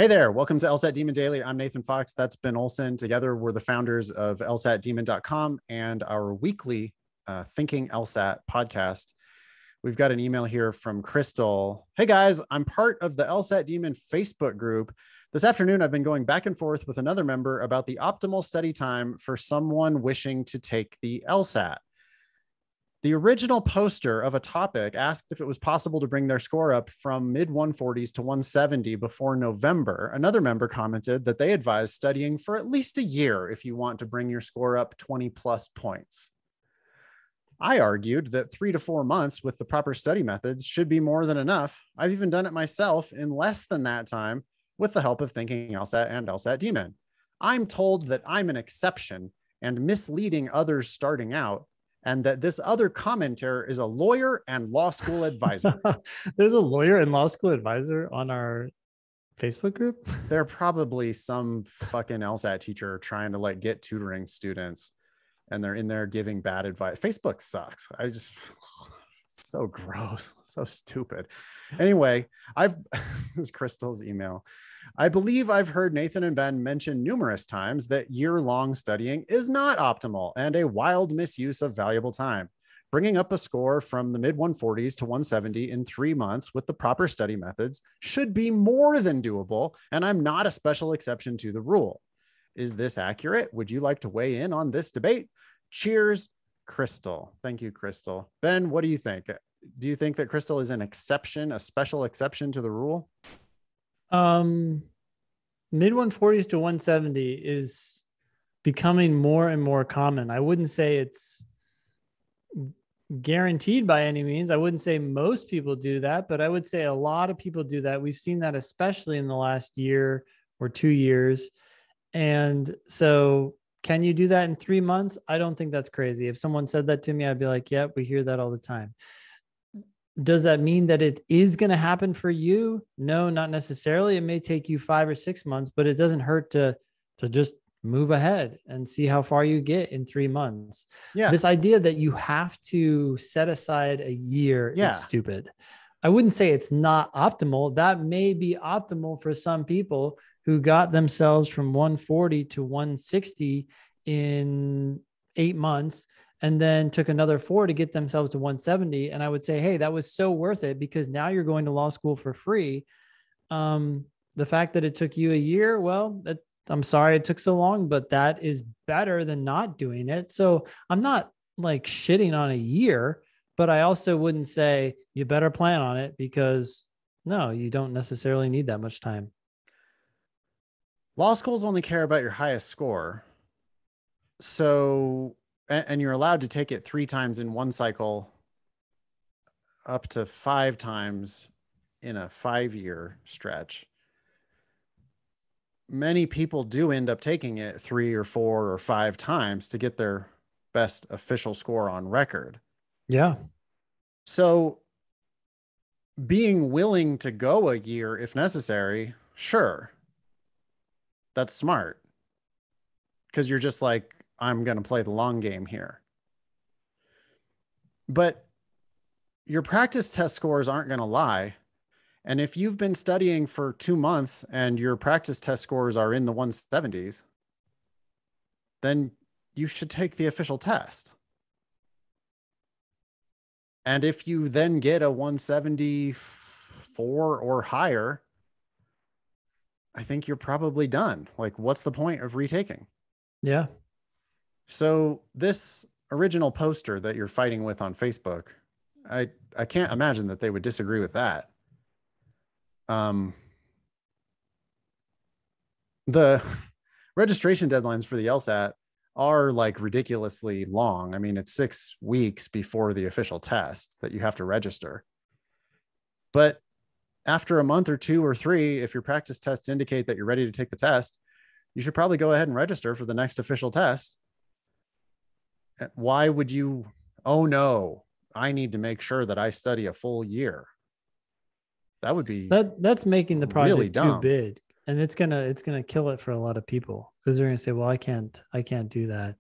Hey there, welcome to LSAT Demon Daily. I'm Nathan Fox. That's Ben Olson. Together, we're the founders of LSATdemon.com and our weekly Thinking LSAT podcast. We've got an email here from Crystal. Hey guys, I'm part of the LSAT Demon Facebook group. This afternoon, I've been going back and forth with another member about the optimal study time for someone wishing to take the LSAT. The original poster of a topic asked if it was possible to bring their score up from mid 140s to 170 before November. Another member commented that they advise studying for at least a year if you want to bring your score up 20 plus points. I argued that 3 to 4 months with the proper study methods should be more than enough. I've even done it myself in less than that time with the help of Thinking LSAT and LSAT Demon. I'm told that I'm an exception and misleading others starting out, and that this other commenter is a lawyer and law school advisor. There's a lawyer and law school advisor on our Facebook group. They're probably some fucking LSAT teacher trying to like get tutoring students, and they're in there giving bad advice. Facebook sucks. It's so gross, so stupid. Anyway, this is Crystal's email. I believe I've heard Nathan and Ben mention numerous times that year-long studying is not optimal and a wild misuse of valuable time. Bringing up a score from the mid 140s to 170 in 3 months with the proper study methods should be more than doable, and I'm not a special exception to the rule. Is this accurate? Would you like to weigh in on this debate? Cheers, Crystal. Thank you, Crystal. Ben, what do you think? Do you think that Crystal is an exception, a special exception to the rule? Mid 140s to 170 is becoming more and more common. I wouldn't say it's guaranteed by any means. I wouldn't say most people do that, but I would say a lot of people do that. We've seen that especially in the last year or 2 years. And so can you do that in 3 months? I don't think that's crazy. If someone said that to me, I'd be like, yeah, we hear that all the time. Does that mean that it is going to happen for you? No, not necessarily. It may take you 5 or 6 months, but it doesn't hurt to just move ahead and see how far you get in 3 months. Yeah. This idea that you have to set aside a year is stupid. I wouldn't say it's not optimal. That may be optimal for some people who got themselves from 140 to 160 in 8 months and then took another 4 to get themselves to 170. And I would say, hey, that was so worth it because now you're going to law school for free. The fact that it took you a year, well, I'm sorry it took so long, but that is better than not doing it. So I'm not like shitting on a year, but I also wouldn't say you better plan on it because no, you don't necessarily need that much time. Law schools only care about your highest score. So, and you're allowed to take it 3 times in one cycle, up to 5 times in a 5-year stretch. Many people do end up taking it 3 or 4 or 5 times to get their best official score on record. Yeah. So being willing to go a year if necessary, sure. That's smart. Because you're just like, I'm going to play the long game here. But your practice test scores aren't going to lie. And if you've been studying for 2 months and your practice test scores are in the 170s, then you should take the official test. And if you then get a 174 or higher, I think you're probably done. Like, what's the point of retaking? Yeah. So this original poster that you're fighting with on Facebook, I can't imagine that they would disagree with that. The registration deadlines for the LSAT are like ridiculously long. I mean, it's 6 weeks before the official test that you have to register. But after a month or 2 or 3, if your practice tests indicate that you're ready to take the test, you should probably go ahead and register for the next official test. Why would you? Oh no, I need to make sure that I study a full year. That would be that's making the project really too big, and it's gonna kill it for a lot of people because they're gonna say, well, I can't do that.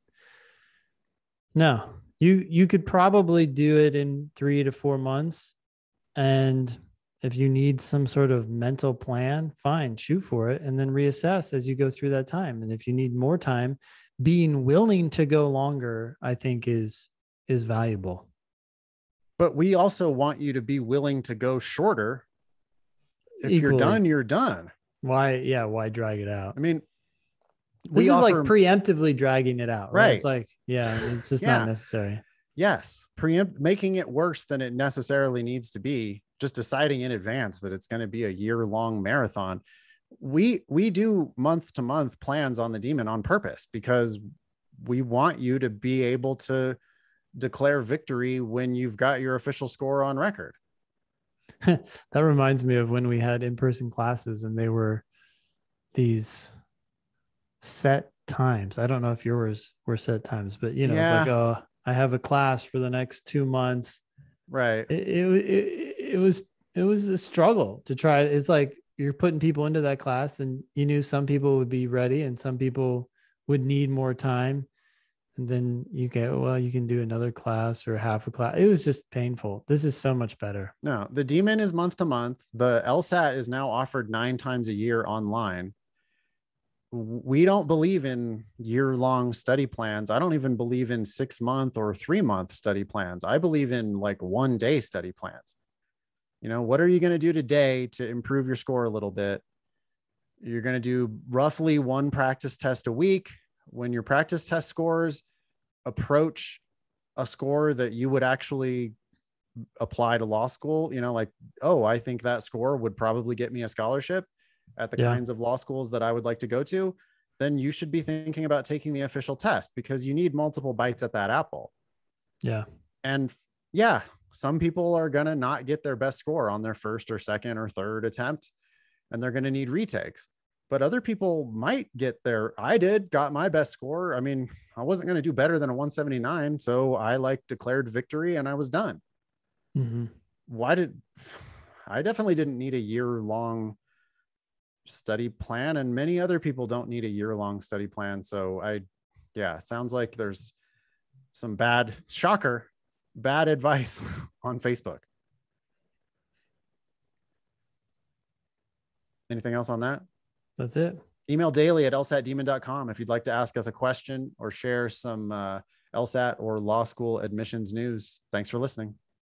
No, you could probably do it in 3 to 4 months, and If you need some sort of mental plan, fine, shoot for it, and then reassess as you go through that time. And if you need more time, being willing to go longer, I think is valuable. But we also want you to be willing to go shorter. If Equally. you're done, you're done. Why drag it out? I mean, this is like preemptively dragging it out, right? It's like, it's just not necessary. Yes. Making it worse than it necessarily needs to be, just deciding in advance that it's going to be a year-long marathon. We do month-to-month plans on the Demon on purpose because we want you to be able to declare victory when you've got your official score on record. That reminds me of when we had in-person classes and they were these set times. I don't know if yours were set times, but it's like, oh, I have a class for the next 2 months. Right. It was a struggle to try. It's like you're putting people into that class and you knew some people would be ready and some people would need more time. And then you can do another class or half a class. It was just painful. This is so much better. No, the Demon is month to month. The LSAT is now offered 9 times a year online. We don't believe in year-long study plans. I don't even believe in 6-month or 3-month study plans. I believe in like 1-day study plans. What are you going to do today to improve your score a little bit? You're going to do roughly 1 practice test a week. When your practice test scores approach a score that you would actually apply to law school, like, oh, I think that score would probably get me a scholarship at the kinds of law schools that I would like to go to, then you should be thinking about taking the official test because you need multiple bites at that apple. Yeah. And some people are going to not get their best score on their first or second or third attempt, and they're going to need retakes. But other people might get got my best score. I mean, I wasn't going to do better than a 179. So I declared victory and I was done. Mm-hmm. I definitely didn't need a year-long study plan, and many other people don't need a year-long study plan. So it sounds like there's some bad advice on Facebook. Anything else on that? That's it. Email daily@lsatdemon.com if you'd like to ask us a question or share some LSAT or law school admissions news. Thanks for listening.